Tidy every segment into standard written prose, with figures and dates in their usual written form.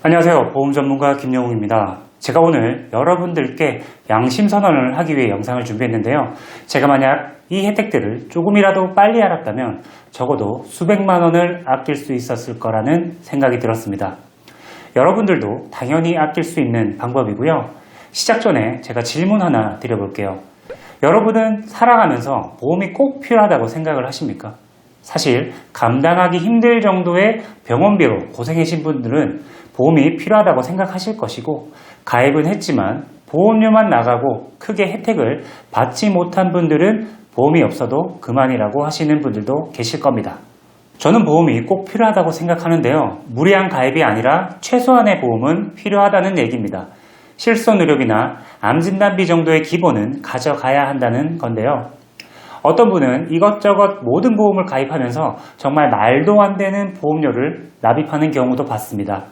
안녕하세요. 보험 전문가 김영웅입니다. 제가 오늘 여러분들께 양심 선언을 하기 위해 영상을 준비했는데요. 제가 만약 이 혜택들을 조금이라도 빨리 알았다면 적어도 수백만 원을 아낄 수 있었을 거라는 생각이 들었습니다. 여러분들도 당연히 아낄 수 있는 방법이고요. 시작 전에 제가 질문 하나 드려볼게요. 여러분은 살아가면서 보험이 꼭 필요하다고 생각을 하십니까? 사실 감당하기 힘들 정도의 병원비로 고생하신 분들은 보험이 필요하다고 생각하실 것이고, 가입은 했지만 보험료만 나가고 크게 혜택을 받지 못한 분들은 보험이 없어도 그만이라고 하시는 분들도 계실 겁니다. 저는 보험이 꼭 필요하다고 생각하는데요. 무리한 가입이 아니라 최소한의 보험은 필요하다는 얘기입니다. 실손 의료비나 암진단비 정도의 기본은 가져가야 한다는 건데요. 어떤 분은 이것저것 모든 보험을 가입하면서 정말 말도 안 되는 보험료를 납입하는 경우도 봤습니다.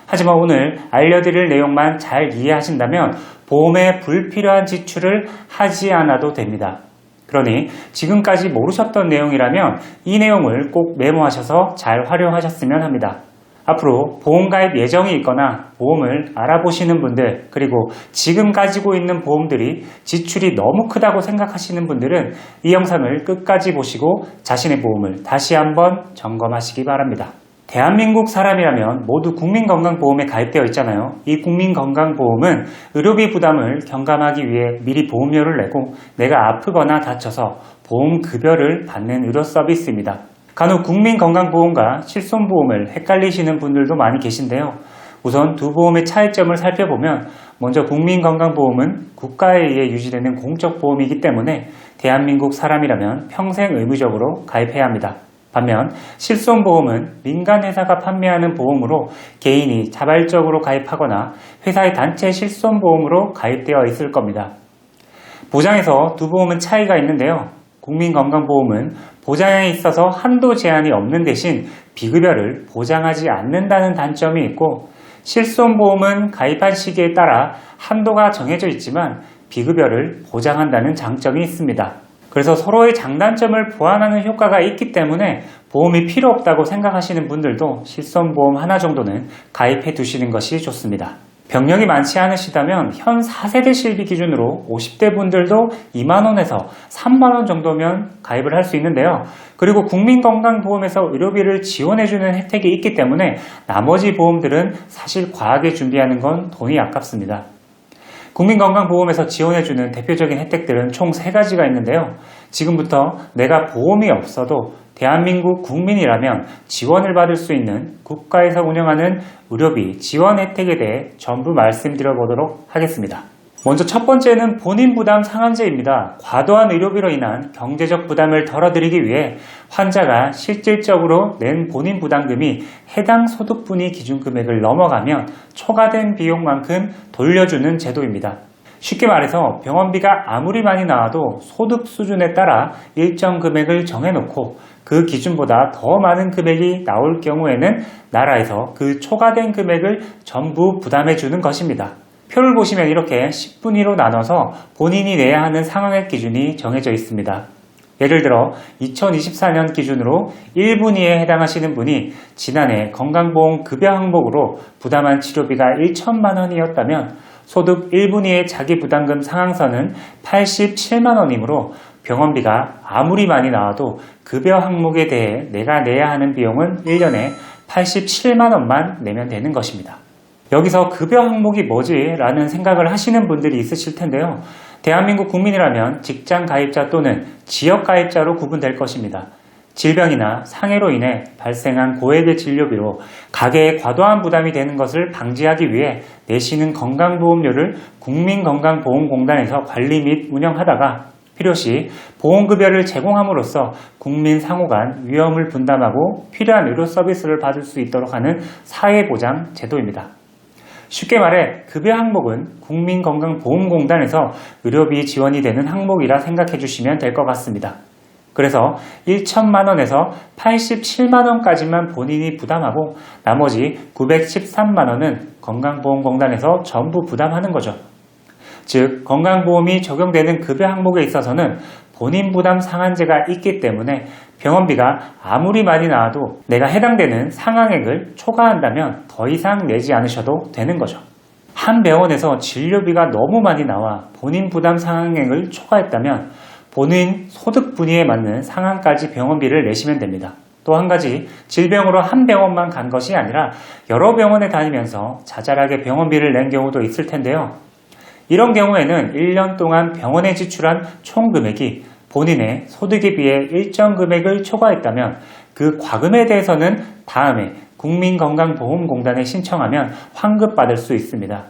하지만 오늘 알려드릴 내용만 잘 이해하신다면 보험에 불필요한 지출을 하지 않아도 됩니다. 그러니 지금까지 모르셨던 내용이라면 이 내용을 꼭 메모하셔서 잘 활용하셨으면 합니다. 앞으로 보험 가입 예정이 있거나 보험을 알아보시는 분들, 그리고 지금 가지고 있는 보험들이 지출이 너무 크다고 생각하시는 분들은 이 영상을 끝까지 보시고 자신의 보험을 다시 한번 점검하시기 바랍니다. 대한민국 사람이라면 모두 국민건강보험에 가입되어 있잖아요. 이 국민건강보험은 의료비 부담을 경감하기 위해 미리 보험료를 내고 내가 아프거나 다쳐서 보험급여를 받는 의료 서비스입니다. 간혹 국민건강보험과 실손보험을 헷갈리시는 분들도 많이 계신데요. 우선 두 보험의 차이점을 살펴보면, 먼저 국민건강보험은 국가에 의해 유지되는 공적보험이기 때문에 대한민국 사람이라면 평생 의무적으로 가입해야 합니다. 반면 실손보험은 민간회사가 판매하는 보험으로 개인이 자발적으로 가입하거나 회사의 단체 실손보험으로 가입되어 있을 겁니다. 보장에서 두 보험은 차이가 있는데요. 국민건강보험은 보장에 있어서 한도 제한이 없는 대신 비급여를 보장하지 않는다는 단점이 있고, 실손보험은 가입한 시기에 따라 한도가 정해져 있지만 비급여를 보장한다는 장점이 있습니다. 그래서 서로의 장단점을 보완하는 효과가 있기 때문에 보험이 필요 없다고 생각하시는 분들도 실손보험 하나 정도는 가입해 두시는 것이 좋습니다. 병력이 많지 않으시다면 현 4세대 실비 기준으로 50대 분들도 2만원에서 3만원 정도면 가입을 할 수 있는데요. 그리고 국민건강보험에서 의료비를 지원해주는 혜택이 있기 때문에 나머지 보험들은 사실 과하게 준비하는 건 돈이 아깝습니다. 국민건강보험에서 지원해주는 대표적인 혜택들은 총 3가지가 있는데요. 지금부터 내가 보험이 없어도 대한민국 국민이라면 지원을 받을 수 있는 국가에서 운영하는 의료비 지원 혜택에 대해 전부 말씀드려보도록 하겠습니다. 먼저 첫 번째는 본인 부담 상한제입니다. 과도한 의료비로 인한 경제적 부담을 덜어드리기 위해 환자가 실질적으로 낸 본인 부담금이 해당 소득분위 기준금액을 넘어가면 초과된 비용만큼 돌려주는 제도입니다. 쉽게 말해서 병원비가 아무리 많이 나와도 소득 수준에 따라 일정 금액을 정해놓고 그 기준보다 더 많은 금액이 나올 경우에는 나라에서 그 초과된 금액을 전부 부담해주는 것입니다. 표를 보시면 이렇게 10분위로 나눠서 본인이 내야 하는 상환액 기준이 정해져 있습니다. 예를 들어 2024년 기준으로 1분위에 해당하시는 분이 지난해 건강보험 급여 항목으로 부담한 치료비가 1천만 원이었다면 소득 1분위의 자기부담금 상한선은 87만 원이므로 병원비가 아무리 많이 나와도 급여 항목에 대해 내가 내야 하는 비용은 1년에 87만 원만 내면 되는 것입니다. 여기서 급여 항목이 뭐지? 라는 생각을 하시는 분들이 있으실 텐데요. 대한민국 국민이라면 직장 가입자 또는 지역 가입자로 구분될 것입니다. 질병이나 상해로 인해 발생한 고액의 진료비로 가계에 과도한 부담이 되는 것을 방지하기 위해 내시는 건강보험료를 국민건강보험공단에서 관리 및 운영하다가 필요시 보험급여를 제공함으로써 국민 상호 간 위험을 분담하고 필요한 의료 서비스를 받을 수 있도록 하는 사회보장 제도입니다. 쉽게 말해 급여 항목은 국민건강보험공단에서 의료비 지원이 되는 항목이라 생각해 주시면 될 것 같습니다. 그래서 1천만 원에서 87만 원까지만 본인이 부담하고 나머지 913만 원은 건강보험공단에서 전부 부담하는 거죠. 즉 건강보험이 적용되는 급여 항목에 있어서는 본인 부담 상한제가 있기 때문에 병원비가 아무리 많이 나와도 내가 해당되는 상한액을 초과한다면 더 이상 내지 않으셔도 되는 거죠. 한 병원에서 진료비가 너무 많이 나와 본인 부담 상한액을 초과했다면 본인 소득 분위에 맞는 상한까지 병원비를 내시면 됩니다. 또 한 가지, 질병으로 한 병원만 간 것이 아니라 여러 병원에 다니면서 자잘하게 병원비를 낸 경우도 있을 텐데요. 이런 경우에는 1년 동안 병원에 지출한 총 금액이 본인의 소득에 비해 일정 금액을 초과했다면 그 과금에 대해서는 다음에 국민건강보험공단에 신청하면 환급받을 수 있습니다.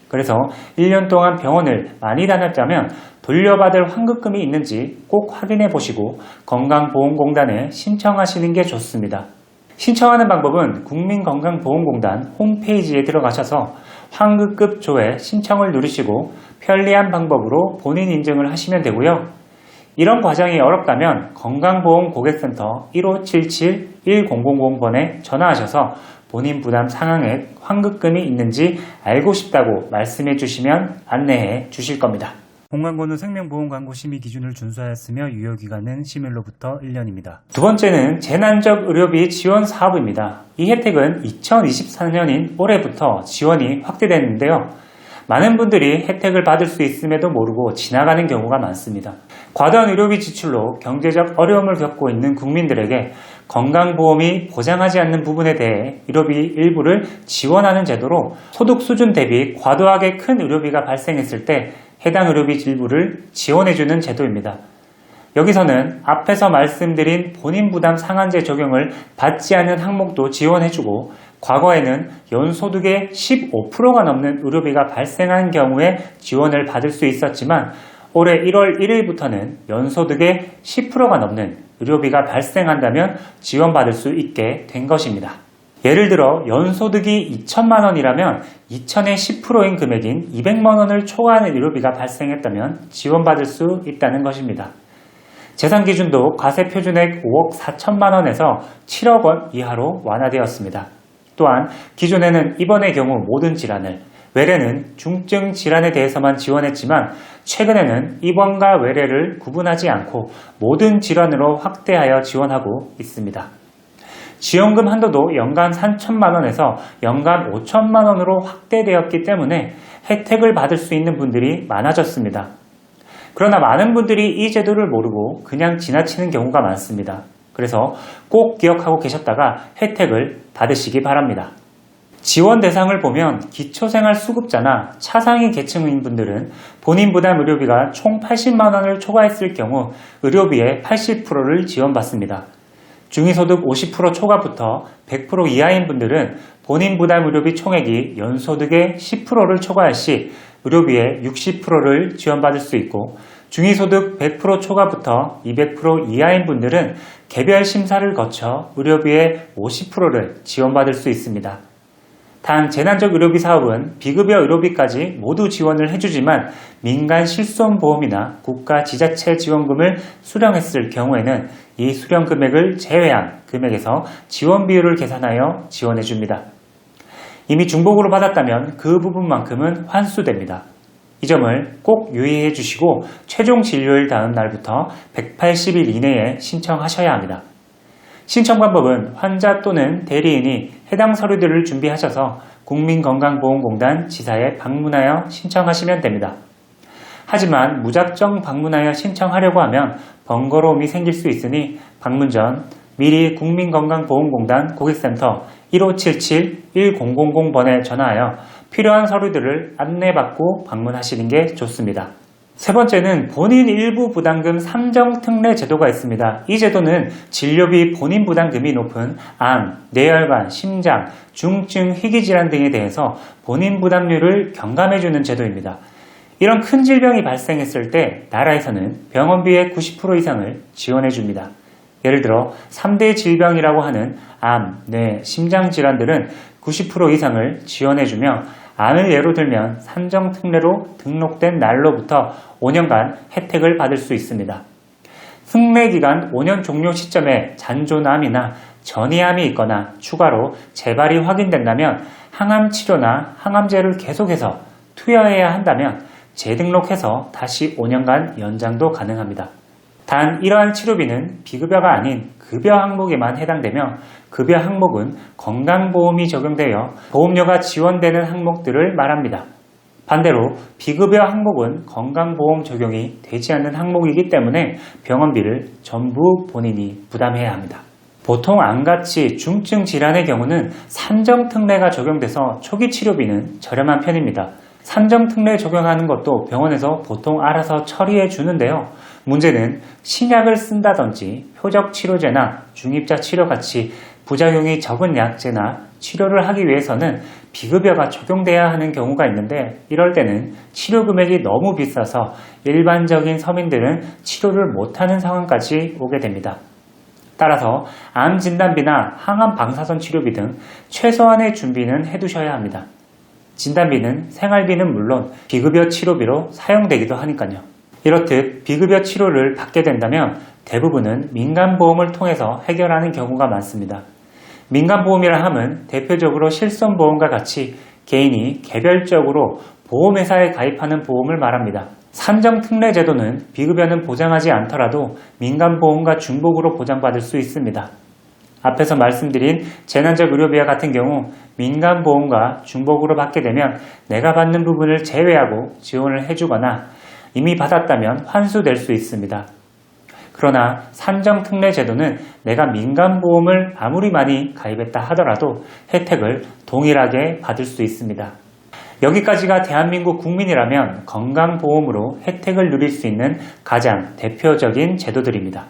그래서 1년 동안 병원을 많이 다녔다면 돌려받을 환급금이 있는지 꼭 확인해 보시고 건강보험공단에 신청하시는 게 좋습니다. 신청하는 방법은 국민건강보험공단 홈페이지에 들어가셔서 환급급 조회 신청을 누르시고 편리한 방법으로 본인 인증을 하시면 되고요. 이런 과정이 어렵다면 건강보험고객센터 1577-1000번에 전화하셔서 본인 부담 상한액 환급금이 있는지 알고 싶다고 말씀해 주시면 안내해 주실 겁니다. 본광고는 생명보험 광고 심의 기준을 준수하였으며 유효기간은 심의로부터 1년입니다. 두 번째는 재난적 의료비 지원 사업입니다. 이 혜택은 2024년인 올해부터 지원이 확대됐는데요. 많은 분들이 혜택을 받을 수 있음에도 모르고 지나가는 경우가 많습니다. 과도한 의료비 지출로 경제적 어려움을 겪고 있는 국민들에게 건강보험이 보장하지 않는 부분에 대해 의료비 일부를 지원하는 제도로 소득 수준 대비 과도하게 큰 의료비가 발생했을 때 해당 의료비 일부를 지원해주는 제도입니다. 여기서는 앞에서 말씀드린 본인 부담 상한제 적용을 받지 않은 항목도 지원해주고 과거에는 연소득의 15%가 넘는 의료비가 발생한 경우에 지원을 받을 수 있었지만 올해 1월 1일부터는 연소득의 10%가 넘는 의료비가 발생한다면 지원받을 수 있게 된 것입니다. 예를 들어 연소득이 2천만 원이라면 2천의 10%인 금액인 200만 원을 초과하는 의료비가 발생했다면 지원받을 수 있다는 것입니다. 재산 기준도 과세 표준액 5억 4천만 원에서 7억 원 이하로 완화되었습니다. 또한 기존에는 입원의 경우 모든 질환을, 외래는 중증 질환에 대해서만 지원했지만 최근에는 입원과 외래를 구분하지 않고 모든 질환으로 확대하여 지원하고 있습니다. 지원금 한도도 연간 3천만 원에서 연간 5천만 원으로 확대되었기 때문에 혜택을 받을 수 있는 분들이 많아졌습니다. 그러나 많은 분들이 이 제도를 모르고 그냥 지나치는 경우가 많습니다. 그래서 꼭 기억하고 계셨다가 혜택을 받으시기 바랍니다. 지원 대상을 보면 기초생활수급자나 차상위 계층인 분들은 본인 부담 의료비가 총 80만 원을 초과했을 경우 의료비의 80%를 지원받습니다. 중위소득 50% 초과부터 100% 이하인 분들은 본인 부담 의료비 총액이 연소득의 10%를 초과할 시 의료비의 60%를 지원받을 수 있고 중위소득 100% 초과부터 200% 이하인 분들은 개별 심사를 거쳐 의료비의 50%를 지원받을 수 있습니다. 단 재난적 의료비 사업은 비급여 의료비까지 모두 지원을 해주지만 민간 실손보험이나 국가 지자체 지원금을 수령했을 경우에는 이 수령 금액을 제외한 금액에서 지원 비율을 계산하여 지원해줍니다. 이미 중복으로 받았다면 그 부분만큼은 환수됩니다. 이 점을 꼭 유의해 주시고 최종 진료일 다음 날부터 180일 이내에 신청하셔야 합니다. 신청 방법은 환자 또는 대리인이 해당 서류들을 준비하셔서 국민건강보험공단 지사에 방문하여 신청하시면 됩니다. 하지만 무작정 방문하여 신청하려고 하면 번거로움이 생길 수 있으니 방문 전 미리 국민건강보험공단 고객센터 1577-1000번에 전화하여 필요한 서류들을 안내받고 방문하시는 게 좋습니다. 세 번째는 본인 일부 부담금 삼정 특례 제도가 있습니다. 이 제도는 진료비 본인 부담금이 높은 암, 뇌혈관, 심장, 중증 희귀질환 등에 대해서 본인 부담률을 경감해주는 제도입니다. 이런 큰 질병이 발생했을 때 나라에서는 병원비의 90% 이상을 지원해줍니다. 예를 들어 3대 질병이라고 하는 암, 뇌, 심장 질환들은 90% 이상을 지원해주며 암을 예로 들면 산정특례로 등록된 날로부터 5년간 혜택을 받을 수 있습니다. 특례기간 5년 종료 시점에 잔존암이나 전이암이 있거나 추가로 재발이 확인된다면 항암치료나 항암제를 계속해서 투여해야 한다면 재등록해서 다시 5년간 연장도 가능합니다. 단 이러한 치료비는 비급여가 아닌 급여 항목에만 해당되며 급여 항목은 건강보험이 적용되어 보험료가 지원되는 항목들을 말합니다. 반대로 비급여 항목은 건강보험 적용이 되지 않는 항목이기 때문에 병원비를 전부 본인이 부담해야 합니다. 보통 안같이 중증 질환의 경우는 산정특례가 적용돼서 초기 치료비는 저렴한 편입니다. 산정특례 적용하는 것도 병원에서 보통 알아서 처리해 주는데요. 문제는 신약을 쓴다든지 표적치료제나 중입자 치료같이 부작용이 적은 약제나 치료를 하기 위해서는 비급여가 적용돼야 하는 경우가 있는데 이럴 때는 치료 금액이 너무 비싸서 일반적인 서민들은 치료를 못하는 상황까지 오게 됩니다. 따라서 암 진단비나 항암 방사선 치료비 등 최소한의 준비는 해두셔야 합니다. 진단비는 생활비는 물론 비급여 치료비로 사용되기도 하니까요. 이렇듯 비급여 치료를 받게 된다면 대부분은 민간보험을 통해서 해결하는 경우가 많습니다. 민간보험이라 함은 대표적으로 실손보험과 같이 개인이 개별적으로 보험회사에 가입하는 보험을 말합니다. 산정특례제도는 비급여는 보장하지 않더라도 민간보험과 중복으로 보장받을 수 있습니다. 앞에서 말씀드린 재난적 의료비와 같은 경우 민간보험과 중복으로 받게 되면 내가 받는 부분을 제외하고 지원을 해주거나 이미 받았다면 환수될 수 있습니다. 그러나 산정특례제도는 내가 민간보험을 아무리 많이 가입했다 하더라도 혜택을 동일하게 받을 수 있습니다. 여기까지가 대한민국 국민이라면 건강보험으로 혜택을 누릴 수 있는 가장 대표적인 제도들입니다.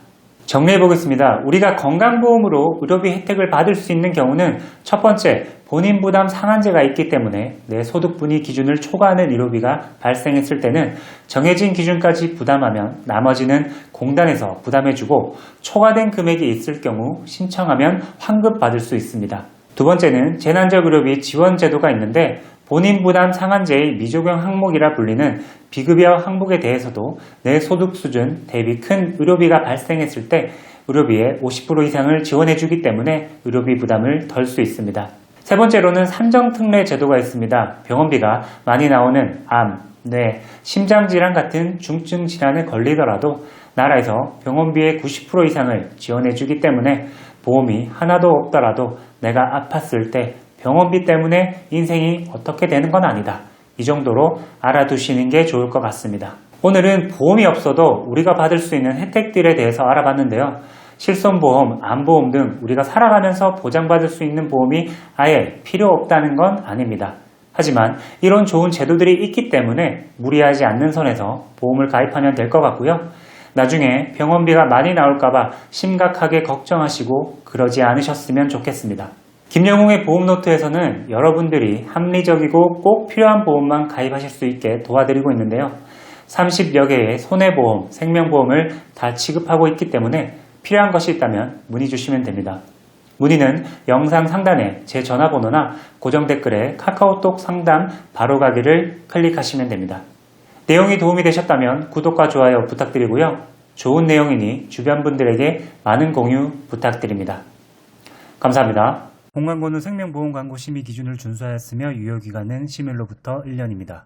정리해 보겠습니다. 우리가 건강보험으로 의료비 혜택을 받을 수 있는 경우는 첫 번째, 본인 부담 상한제가 있기 때문에 내 소득분위 기준을 초과하는 의료비가 발생했을 때는 정해진 기준까지 부담하면 나머지는 공단에서 부담해주고 초과된 금액이 있을 경우 신청하면 환급받을 수 있습니다. 두 번째는 재난적 의료비 지원 제도가 있는데 본인 부담 상한제의 미적용 항목이라 불리는 비급여 항목에 대해서도 내 소득 수준 대비 큰 의료비가 발생했을 때 의료비의 50% 이상을 지원해주기 때문에 의료비 부담을 덜 수 있습니다. 세 번째로는 산정특례 제도가 있습니다. 병원비가 많이 나오는 암, 뇌, 심장질환 같은 중증 질환에 걸리더라도 나라에서 병원비의 90% 이상을 지원해주기 때문에 보험이 하나도 없더라도 내가 아팠을 때 병원비 때문에 인생이 어떻게 되는 건 아니다. 이 정도로 알아두시는 게 좋을 것 같습니다. 오늘은 보험이 없어도 우리가 받을 수 있는 혜택들에 대해서 알아봤는데요. 실손보험, 암보험 등 우리가 살아가면서 보장받을 수 있는 보험이 아예 필요 없다는 건 아닙니다. 하지만 이런 좋은 제도들이 있기 때문에 무리하지 않는 선에서 보험을 가입하면 될 것 같고요. 나중에 병원비가 많이 나올까봐 심각하게 걱정하시고 그러지 않으셨으면 좋겠습니다. 김영웅의 보험노트에서는 여러분들이 합리적이고 꼭 필요한 보험만 가입하실 수 있게 도와드리고 있는데요. 30여 개의 손해보험, 생명보험을 다 취급하고 있기 때문에 필요한 것이 있다면 문의 주시면 됩니다. 문의는 영상 상단에 제 전화번호나 고정 댓글에 카카오톡 상담 바로 가기를 클릭하시면 됩니다. 내용이 도움이 되셨다면 구독과 좋아요 부탁드리고요. 좋은 내용이니 주변 분들에게 많은 공유 부탁드립니다. 감사합니다. 본광고는 생명보험 광고 심의 기준을 준수하였으며 유효기간은 심의로부터 1년입니다.